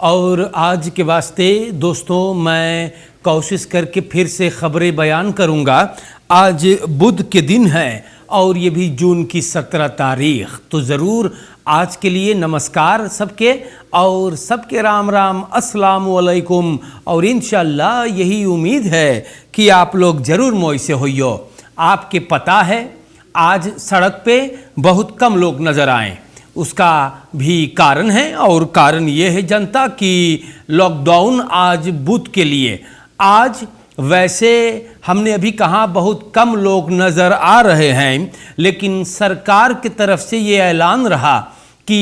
और आज के वास्ते दोस्तों मैं कोशिश करके फिर से खबरें बयान करूंगा। आज बुध के दिन है और ये भी जून की 17 तारीख। तो ज़रूर आज के लिए नमस्कार सबके और सबके राम राम अस्सलाम वालेकुम। और इंशाल्लाह यही उम्मीद है कि आप लोग ज़रूर मोई से होइयो। आपके पता है आज सड़क पे बहुत कम लोग नज़र आए, उसका भी कारण है और कारण ये है जनता कि लॉकडाउन आज बुध के लिए। आज वैसे हमने अभी कहा बहुत कम लोग नज़र आ रहे हैं, लेकिन सरकार की तरफ से ये ऐलान रहा कि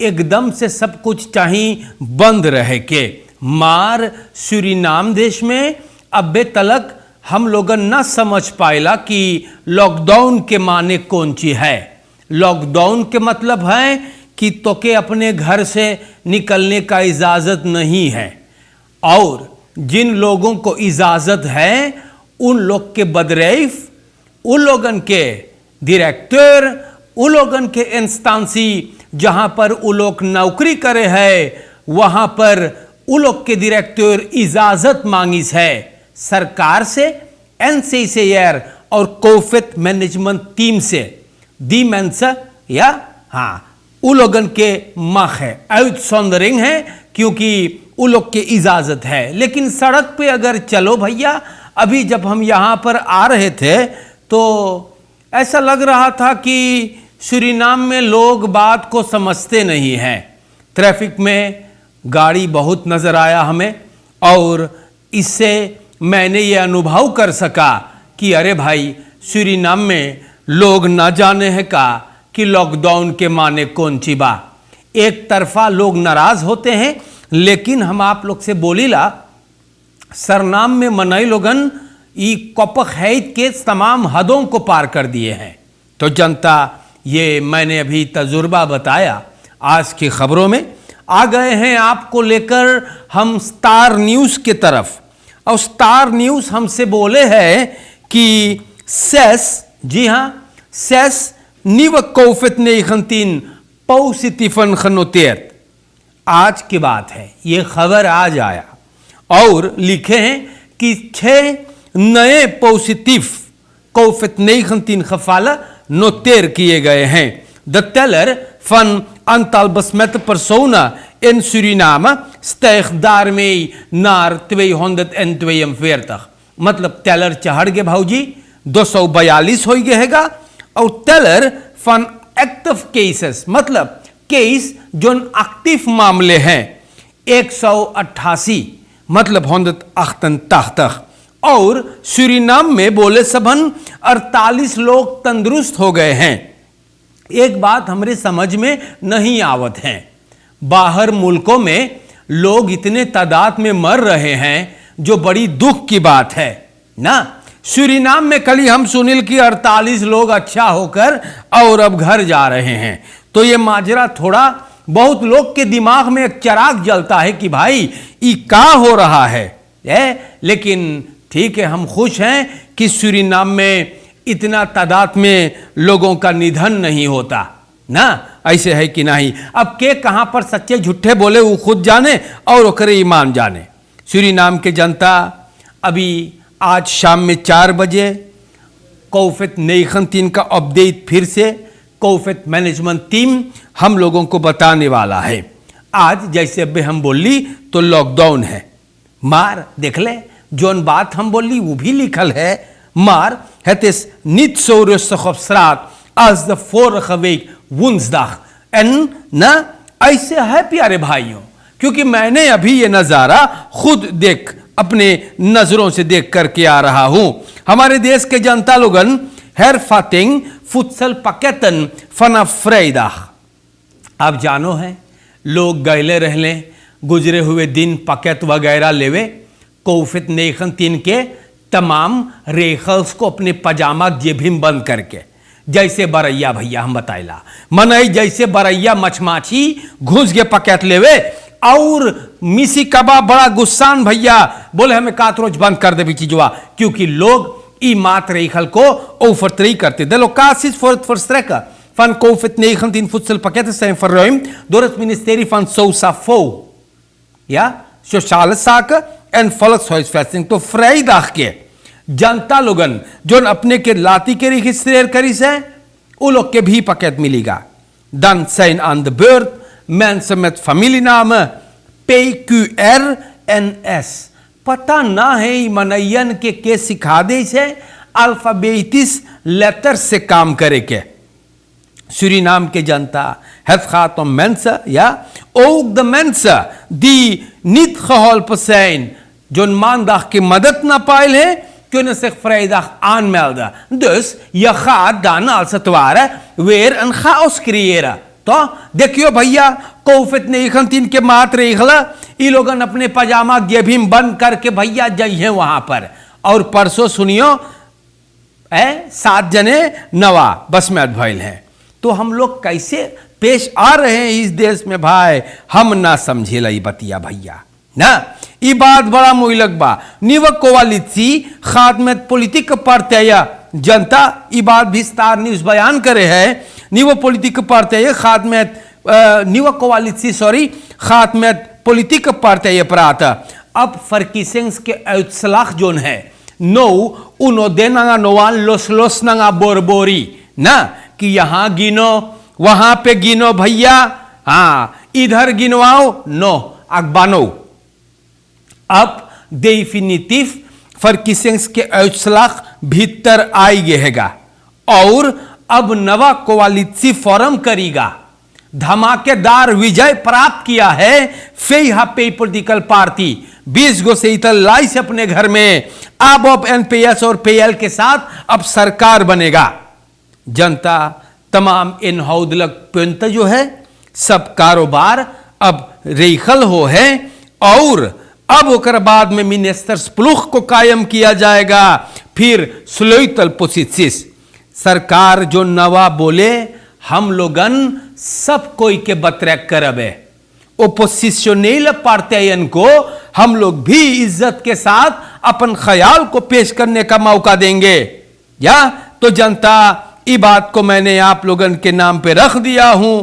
एकदम से सब कुछ चाहिए बंद रहे के। मार सूरीनाम देश में अबे तलक हम लोगन न समझ पाएला कि लॉकडाउन के माने कौन ची है। लॉकडाउन के मतलब है कि तोके अपने घर से निकलने का इजाज़त नहीं है, और जिन लोगों को इजाज़त है उन लोग के बदरैफ, उन लोगन के डायरेक्टर, उन लोगन के इंस्टांसी जहाँ पर वो लोग नौकरी करे है वहाँ पर उन लोग के डायरेक्टर इजाज़त मांगिस है सरकार से, NCCR और कोविड मैनेजमेंट टीम से। दी मेंसा या हाँ उन लोगन के माख है, आउटसोंडरिंग है क्योंकि उन लोग के इजाज़त है। लेकिन सड़क पे अगर चलो भैया, अभी जब हम यहाँ पर आ रहे थे तो ऐसा लग रहा था कि सूरीनाम में लोग बात को समझते नहीं हैं। ट्रैफिक में गाड़ी बहुत नज़र आया हमें, और इससे मैंने ये अनुभव कर सका कि अरे भाई सूरीनाम में लोग ना जाने हैं का कि लॉकडाउन के माने कौन ची बा। एक तरफा लोग नाराज होते हैं, लेकिन हम आप लोग से बोलीला सरनाम में मनई लोगन ई कपक हैत के तमाम हदों को पार कर दिए हैं। तो जनता ये मैंने अभी तजुर्बा बताया। आज की खबरों में आ गए हैं आपको लेकर हम स्टार न्यूज़ की तरफ, और स्टार न्यूज़ हमसे बोले हैं कि सेस, जी हाँ cess nieuwe COVID-19 positiven genoteerd। आज की बात है, ये खबर आज आया और लिखे हैं कि 6 नए पॉजिटिव COVID-19 gevallen noteer किए गए हैं। De teller van aantal besmette personen in Suriname stijgt daarmee naar 242। मतलब टेलर चढ़ गए भाऊजी 242 हो गएगा, और टेलर फन एक्टिव केसेस मतलब केस जो एक्टिव मामले हैं 188 मतलब 188। और सूरीनाम में बोले सबन 48 लोग तंदुरुस्त हो गए हैं। एक बात हमारे समझ में नहीं आवत है, बाहर मुल्कों में लोग इतने तादाद में मर रहे हैं जो बड़ी दुख की बात है ना। सूरीनाम में कल ही हम सुनिल कि 48 लोग अच्छा होकर और अब घर जा रहे हैं। तो ये माजरा थोड़ा बहुत लोग के दिमाग में एक चिराग जलता है कि भाई ये क्या हो रहा है। लेकिन ठीक है, हम खुश हैं कि सूरीनाम में इतना तादाद में लोगों का निधन नहीं होता ना। ऐसे है कि नहीं। अब के कहां पर सच्चे झूठे बोले वो खुद जाने और ओकरे ईमान जाने। सूरीनाम के जनता अभी आज शाम में 4 बजे COVID-19 का अपडेट फिर से कोविड मैनेजमेंट टीम हम लोगों को बताने वाला है। आज जैसे अभी हम बोली तो लॉकडाउन है। मार देख ले, जोन बात हम बोली वो भी लिखल है। मार het is niet zo rustig op straat als de vorige week woensdag। en ना ऐसे है प्यारे भाइयों, क्योंकि मैंने अभी ये नज़ारा खुद देख अपने नज़रों से देख करके आ रहा हूं। हमारे देश के जनता लोगन hervatting voedselpakketten vanaf vrijdag। आप जानो है लोग गैले रहले गुजरे हुए दिन पैकेट वगैरह लेवे COVID-19 के तमाम रेखल्स को अपने पजामा जेबिम बंद करके, जैसे बरैया भैया हम बताइला मनई जैसे बरैया मछमाछी घुस के पैकेट लेवे। और मिसी कबा बड़ा गुस्सान भैया बोले हमें कातरोज बंद कर दे भी चीजवा, क्योंकि लोग ई मात रेखल को ओफरत्री करते। De locaties voor het verstrekken van COVID-19 voedselpakketten zijn verruimd door het ministerie van Sosafo। या सोशल साक एंड फॉल्क्सहुइसफेस्टिंग। तो फ्राइडाग के जनता लोगन जो अपने के लाती के रजिस्ट्रेर करीस है वो लोग के भी पैकेट मिलेगा। Dan zijn aan de beurt mensen met familienaam PQRNS। पता ना है मनयन के सिखा दे से अल्फाबेटिस लेटर से काम करे के। Suriname के जनता het gaat om mensen, ja, ook de mensen die niet geholpen zijn, जो maandag की मदद ना पाए है, kunnen zich vrijdag aanmelden. Dus je gaat dan als het ware weer een chaos creëren. तो देखियो भैया कोविड-19 के मातरेगला ये लोग अपने पजामा जेबिम बंद करके भैया जाइए वहां पर। और परसों सुनियो 7 जने नवा बस में भइल हैं। तो हम लोग कैसे पेश आ रहे हैं इस देश में भाई, हम ना समझे लाई बतिया भैया ना। ये बात बड़ा मुइलक बा निव कोवालिसी खादमत पॉलिटिक पार्टी जनता ये बात भी स्टार न्यूज बयान करे है। निव पॉलिटिक पार्टी खादमत निव कोवालिसी सॉरी खादमत पॉलिटिक पार्टी प्रात। अब फर्किसेंस के उत्सलाख जोन है नो उनो देना नोवान लोस नंगा बोरबोरी ना कि यहां गिनो वहां पे गिनो भैया, हाँ इधर गिनवाओ नो अकबानो। अब डेफिनिटिव फर्किसेंस के उत्सलाख भीतर आई गएगा और अब नवा कोवालिसी फॉर्म करेगा। धमाकेदार विजय प्राप्त किया है फेहापे पॉलिटिकल पार्टी। 20 गो से लाई से अपने घर में अब एनपीएस और पीएल के साथ अब सरकार बनेगा। जनता तमाम इन हौदलक पंत जो है सब कारोबार अब रेखल हो है और अब ओकर बाद में मिनिस्टर्स प्लुख को कायम किया जाएगा। फिर स्लोइतल पोसिसिस सरकार जो नवा बोले हम लोगन सब कोई के बतरक करबे। ओपोजिशनल पार्टियन को हम लोग भी इज्जत के साथ अपन ख्याल को पेश करने का मौका देंगे। या तो जनता ये बात को मैंने आप लोगन के नाम पे रख दिया हूं।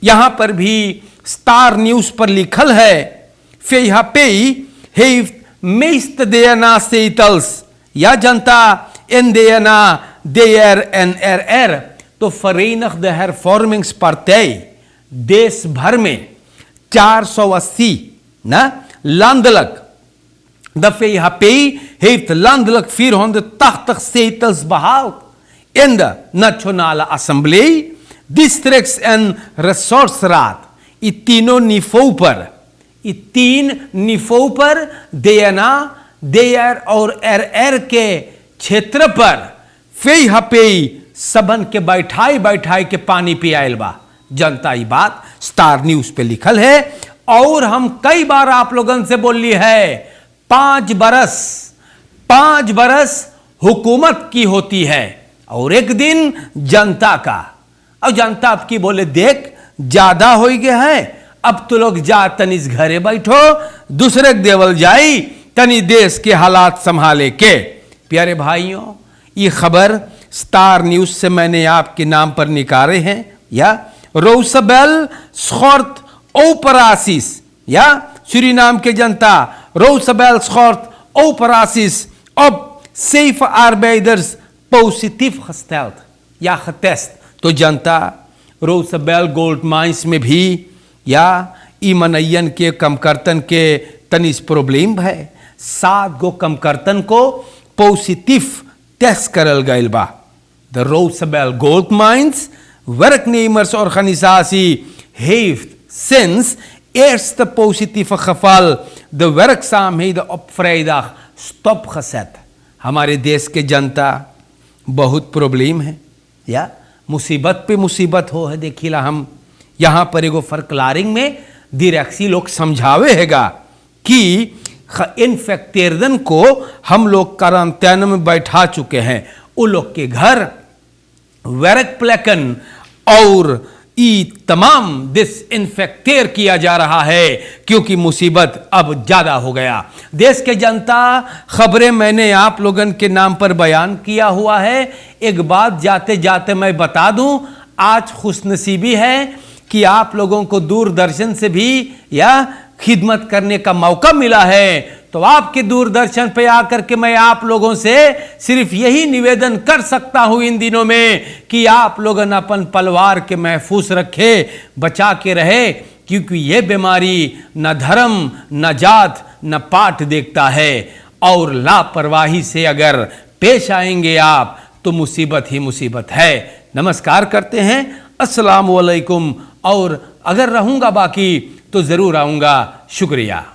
यहां पर भी स्टार न्यूज पर लिखल है Feihapei heeft meeste DNA-zetels, ja जनता NDNA, DR en RR। तो Verenigde Hervormingspartij देश भर में 480 ना landelijk। De VHP heeft landelijk 480 zetels behaald in de Nationale Assemblée, Districts- en Ressortsraad। ये तीनों निफों पर, ये 3 निफों पर DNA, DR और RR के क्षेत्र पर फेहपे सबन के बैठाई के पानी पियाल बा। जनता ये बात स्टार न्यूज पे लिखल है और हम कई बार आप लोगों से बोली है 5 बरस हुकूमत की होती है और एक दिन जनता का। और जनता आपकी बोले देख ज्यादा हो गया है, अब तो लोग जा तनिस घरे बैठो दूसरे देवल जाई तनी देश के हालात संभाले के। प्यारे भाइयों ये खबर स्टार न्यूज से मैंने आपके नाम पर निकाले हैं। या रोसबेल स्कॉर्ट ओपरासिस या सूरीनाम के जनता रोसबेल स्कॉर्ट ओपरासिस अब सेफ आर्बेडर्स पॉजिटिव gesteld या getest। तो जनता रोसबेल गोल्ड माइंस में भी या ईमनयन के कमकर्तन के तनिस प्रॉब्लम है। 7 गो कमकर्तन को पॉजिटिव टेस्ट करल गयल बा। The Rosebel gold mines werknemersorganisatie heeft sinds eerste positieve geval de werkzaamheden op vrijdag stopgezet। हमारे देश के जनता बहुत प्रॉब्लम है या मुसीबत पे मुसीबत हो है। देखिला हम यहां पर एगो फर्कलारिंग में दिरक्सी लोग समझावे हैगा कि इन्फेक्टेडन को हम लोग क्वारंटाइन में बैठा चुके हैं। उन लोग के घर वेरक प्लेकन और ई तमाम डिसइंफेक्टेर किया जा रहा है क्योंकि मुसीबत अब ज्यादा हो गया। देश के जनता खबरें मैंने आप लोगन के नाम पर बयान किया हुआ है। एक बात जाते जाते मैं बता दूं, आज खुशनसीबी है कि आप लोगों को दूरदर्शन से भी या खिदमत करने का मौका मिला है, तो आपके दूरदर्शन पे आकर के मैं आप लोगों से सिर्फ यही निवेदन कर सकता हूं इन दिनों में कि आप लोग अपन परिवार के महफूज रखे, बचा के रहे, क्योंकि ये बीमारी न धर्म न जात न पाठ देखता है। और लापरवाही से अगर पेश आएंगे आप तो मुसीबत ही मुसीबत है। नमस्कार करते हैं, अस्सलाम वालेकुम। और अगर रहूंगा बाकी तो जरूर आऊंगा। शुक्रिया।